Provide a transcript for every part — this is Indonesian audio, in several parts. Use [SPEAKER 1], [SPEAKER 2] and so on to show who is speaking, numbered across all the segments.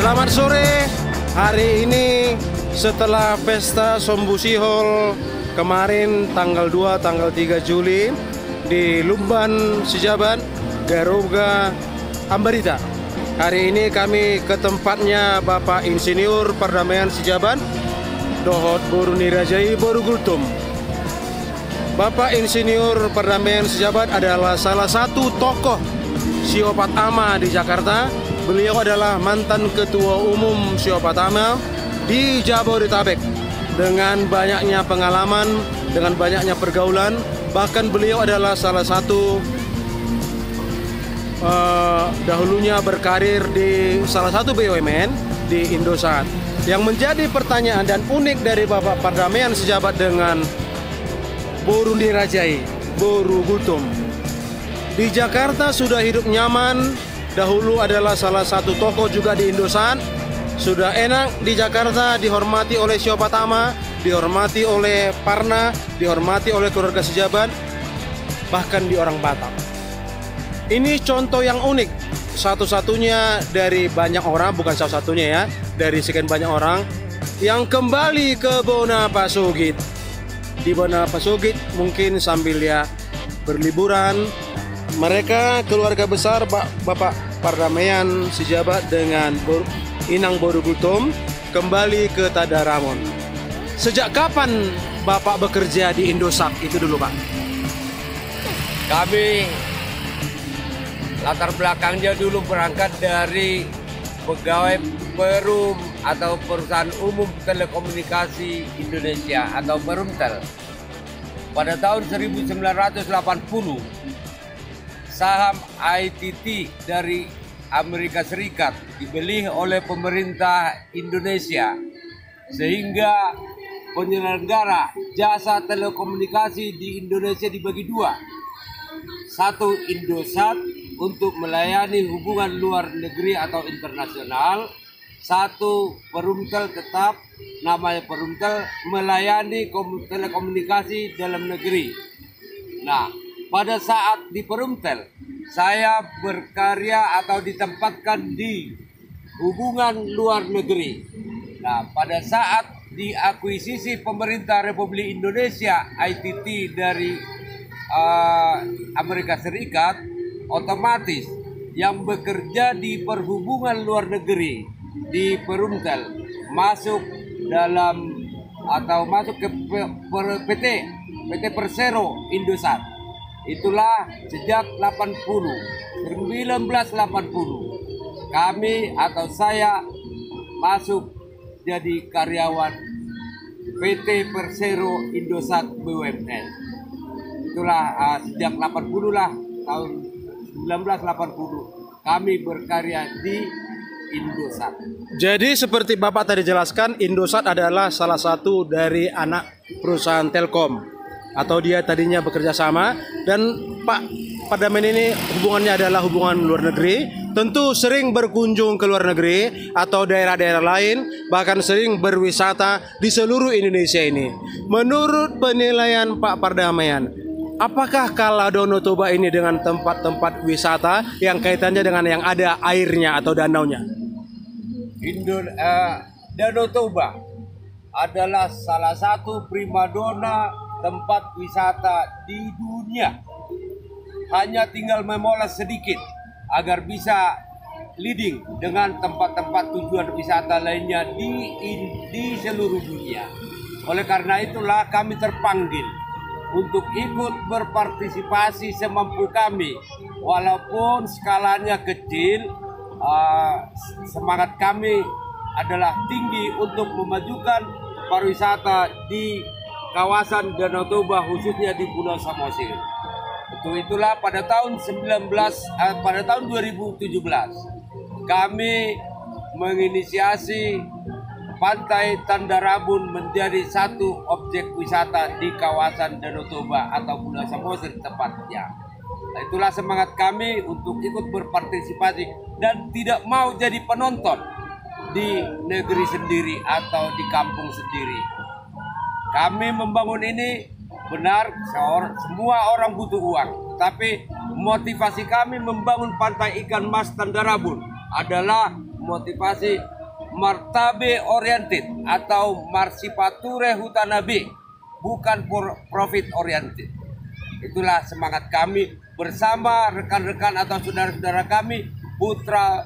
[SPEAKER 1] Selamat sore. Hari ini setelah pesta Sombusihol kemarin tanggal 2, tanggal 3 Juli di Lumban, Sijabat, Garuga, Ambarita. Hari ini kami ke tempatnya Bapak Insinyur Perdamaian Sijabat, Dohot Boru Nirajai Boru Gultum. Bapak Insinyur Perdamaian Sijabat adalah salah satu tokoh Siopat Ama di Jakarta. Beliau adalah mantan Ketua Umum Siopat Ama di Jabodetabek. Dengan banyaknya pengalaman, dengan banyaknya pergaulan, bahkan beliau adalah salah satu dahulunya berkarir di salah satu BUMN di Indosat. Yang menjadi pertanyaan dan unik dari Bapak Perdamaian Sijabat dengan Boru Nirajai, Boru Gultum. Di Jakarta sudah hidup nyaman, dahulu adalah salah satu tokoh juga di Indosat. Sudah enak di Jakarta, dihormati oleh Siopat Ama, dihormati oleh Parna, dihormati oleh keluarga Sijabat, bahkan di orang Batak. Ini contoh yang unik, satu-satunya dari banyak orang, bukan salah satunya ya, dari sekian banyak orang yang kembali ke Bona Pasugit. Di Bona Pasugit mungkin sambil ya berliburan, mereka keluarga besar Bapak Perdamaian Sijabat dengan Inang Boru Gultum kembali ke Tadaramon. Sejak kapan Bapak bekerja di Indosat itu dulu, Pak?
[SPEAKER 2] Kami latar belakangnya dulu berangkat dari pegawai Perum atau Perusahaan Umum Telekomunikasi Indonesia atau Perumtel. Pada tahun 1980, saham ITT dari Amerika Serikat dibeli oleh pemerintah Indonesia, sehingga penyelenggara jasa telekomunikasi di Indonesia dibagi dua. Satu, Indosat untuk melayani hubungan luar negeri atau internasional. Satu, Perumtel tetap, namanya Perumtel, melayani telekomunikasi dalam negeri. Nah, pada saat di Perumtel, saya berkarya atau ditempatkan di hubungan luar negeri. Nah, pada saat diakuisisi pemerintah Republik Indonesia ITT dari Amerika Serikat, otomatis yang bekerja di perhubungan luar negeri di Perumtel masuk dalam atau masuk ke PT Persero Indosat. Itulah sejak 1980 kami atau saya masuk jadi karyawan PT Persero Indosat BUMN. Itulah sejak 80 lah, tahun 1980 kami berkarya di Indosat.
[SPEAKER 1] Jadi seperti Bapak tadi jelaskan, Indosat adalah salah satu dari anak perusahaan Telkom, atau dia tadinya bekerja sama. Dan Pak Perdamaian ini hubungannya adalah hubungan luar negeri, tentu sering berkunjung ke luar negeri atau daerah-daerah lain, bahkan sering berwisata di seluruh Indonesia ini. Menurut penilaian Pak Perdamaian, apakah Kaladono Toba ini dengan tempat-tempat wisata yang kaitannya dengan yang ada airnya atau danaunya?
[SPEAKER 2] Danau Toba adalah salah satu primadona tempat wisata di dunia. Hanya tinggal memoles sedikit agar bisa leading dengan tempat-tempat tujuan wisata lainnya di seluruh dunia. Oleh karena itulah kami terpanggil untuk ikut berpartisipasi semampu kami, walaupun skalanya kecil. Semangat kami adalah tinggi untuk memajukan pariwisata di kawasan Danau Toba, khususnya di Pulau Samosir. Itulah pada tahun 2017 kami menginisiasi Pantai Tandarabun menjadi satu objek wisata di kawasan Danau Toba atau Pulau Samosir tepatnya. Nah, itulah semangat kami untuk ikut berpartisipasi dan tidak mau jadi penonton di negeri sendiri atau di kampung sendiri. Kami membangun ini benar, semua orang butuh uang, tapi motivasi kami membangun Pantai Ikan Mas Tandarabun adalah motivasi martabe oriented atau marsipature hutanabe, bukan profit oriented. Itulah semangat kami bersama rekan-rekan atau saudara-saudara kami putra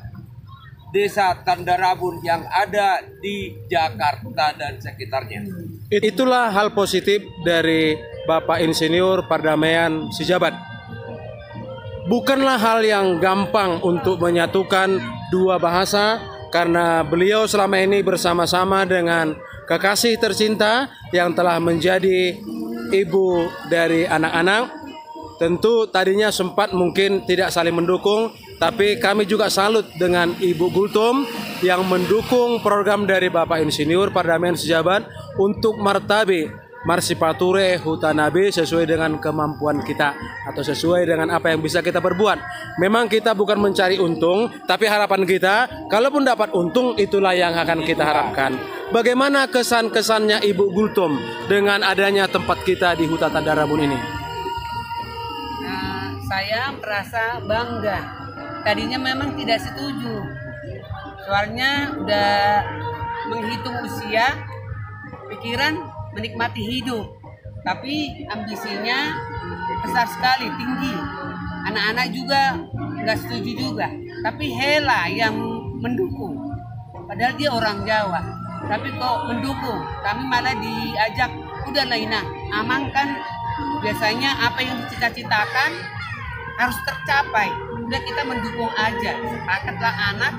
[SPEAKER 2] Desa Tandarabun yang ada di Jakarta dan sekitarnya.
[SPEAKER 1] Itulah hal positif dari Bapak Insinyur Pardamaian Sijabat. Bukanlah hal yang gampang untuk menyatukan dua bahasa, karena beliau selama ini bersama-sama dengan kekasih tercinta yang telah menjadi ibu dari anak-anak. Tentu tadinya sempat mungkin tidak saling mendukung, tapi kami juga salut dengan Ibu Gultom yang mendukung program dari Bapak Insinyur Pardamaian Sijabat untuk martabe marsipature hutanabe sesuai dengan kemampuan kita atau sesuai dengan apa yang bisa kita perbuat. Memang kita bukan mencari untung, tapi harapan kita kalaupun dapat untung itulah yang akan kita harapkan. Bagaimana kesan-kesannya Ibu Gultom dengan adanya tempat kita di Huta Tandarabun ini?
[SPEAKER 3] Saya merasa bangga. Tadinya memang tidak setuju. Soalnya udah menghitung usia, pikiran menikmati hidup. Tapi ambisinya besar sekali, tinggi. Anak-anak juga nggak setuju juga. Tapi Hela yang mendukung. Padahal dia orang Jawa. Tapi kok mendukung. Kami malah diajak, udah Laina, amankan. Biasanya apa yang dicita-citakan harus tercapai. Udah kita mendukung aja. Sepakatlah anak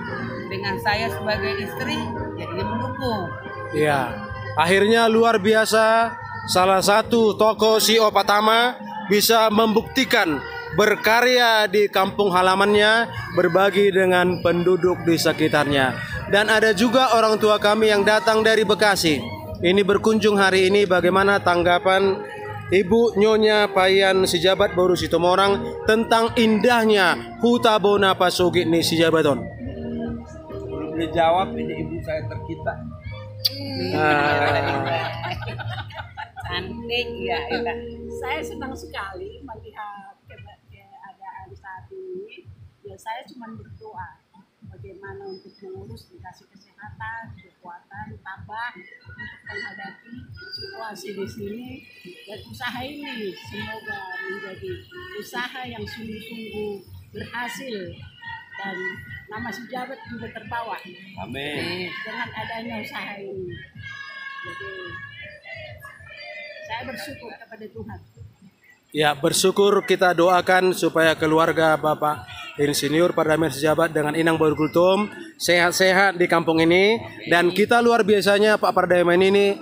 [SPEAKER 3] dengan saya sebagai istri, jadinya mendukung.
[SPEAKER 1] Iya. Akhirnya luar biasa, salah satu tokoh CEO Patama bisa membuktikan berkarya di kampung halamannya, berbagi dengan penduduk di sekitarnya. Dan ada juga orang tua kami yang datang dari Bekasi. Ini berkunjung hari ini, bagaimana tanggapan Ibu Nyonya Payan Sijabat Boru Sitomorang tentang indahnya Huta Bona Pasogit ni Sijabaton?
[SPEAKER 2] Belum dijawab, ini ibu saya tercinta.
[SPEAKER 3] Cantik ya.
[SPEAKER 4] Saya senang sekali melihat keadaan saat ini. Ya saya cuma berdoa bagaimana untuk mengurus, dikasih kesehatan, kekuatan, tabah untuk menghadapi situasi di sini, dan usaha ini semoga menjadi usaha yang sungguh-sungguh berhasil dan nama Sijabat juga terbawa.
[SPEAKER 2] Amin.
[SPEAKER 4] Dengan adanya usaha ini. Jadi saya bersyukur kepada Tuhan.
[SPEAKER 1] Ya, bersyukur, kita doakan supaya keluarga Bapak Insinyur Pardamaian Sijabat dengan Inang Boru Gultom sehat-sehat di kampung ini. Dan kita luar biasanya Pak Pardamaian ini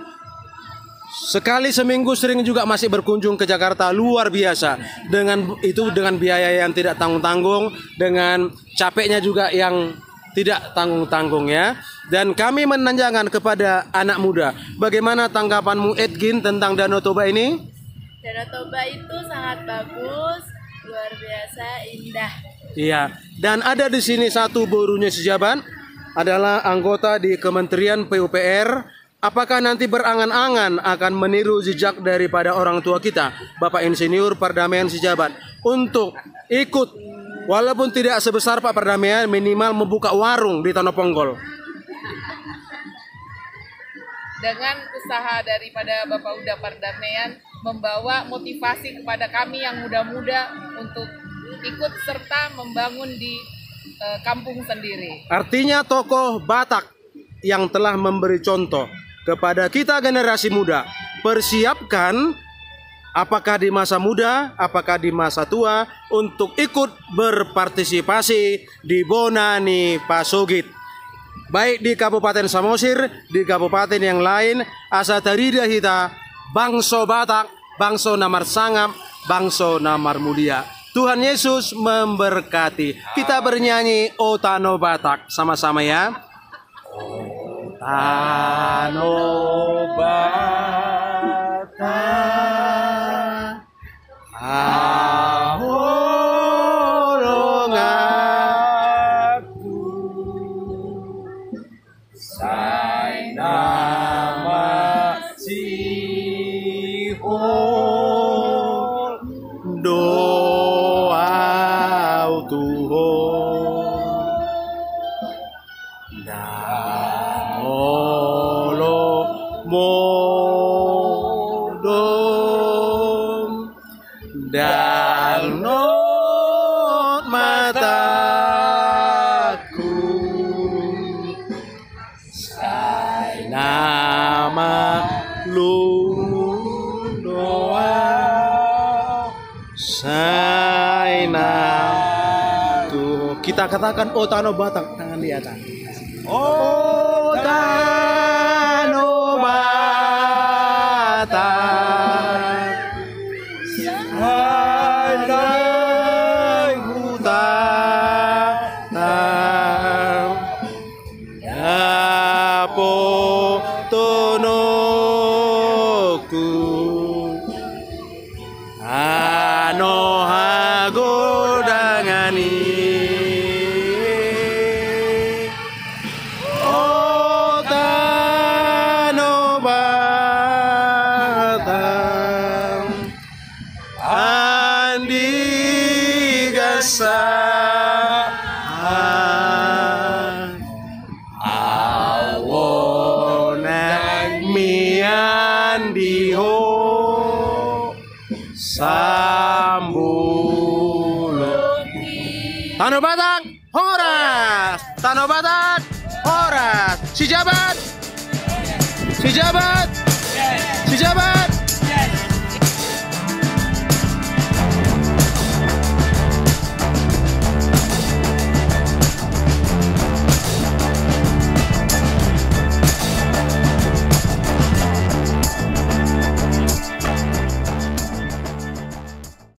[SPEAKER 1] sekali seminggu sering juga masih berkunjung ke Jakarta, luar biasa. Dengan itu, dengan biaya yang tidak tanggung-tanggung, dengan capeknya juga yang tidak tanggung-tanggung ya. Dan kami menanyakan kepada anak muda, bagaimana tanggapanmu Edgin tentang Danau Toba ini?
[SPEAKER 5] Danau Toba itu sangat bagus, luar biasa indah.
[SPEAKER 1] Iya, dan ada di sini satu borunya Sijabat, adalah anggota di Kementerian PUPR. Apakah nanti berangan-angan akan meniru jejak daripada orang tua kita, Bapak Insinyur Pardamaian Sijabat, untuk ikut, walaupun tidak sebesar Pak Pardamaian, minimal membuka warung di Tanah Ponggol?
[SPEAKER 6] Dengan usaha daripada Bapak Uda Pardamaian membawa motivasi kepada kami yang muda-muda untuk ikut serta membangun di kampung sendiri.
[SPEAKER 1] Artinya tokoh Batak yang telah memberi contoh kepada kita generasi muda, persiapkan apakah di masa muda, apakah di masa tua untuk ikut berpartisipasi di Bonani Pasogit. Baik di Kabupaten Samosir, di kabupaten yang lain, asa tarida hita, bangso Batak, bangso namar sangap, bangso namar mulia. Tuhan Yesus memberkati. Kita bernyanyi O Tano Batak sama-sama ya. O Tano Batak, ahorong aku, say nama Sihon, doa Tuhan. Kita katakan oh Tano Batang, tangan di atas. Oh Tano Batang, andai hutan, dapo tonoku, ano hago dangani. Awonang miandiho sambulo. Tano Batang, horas. Tano Batang, horas. Si jabat.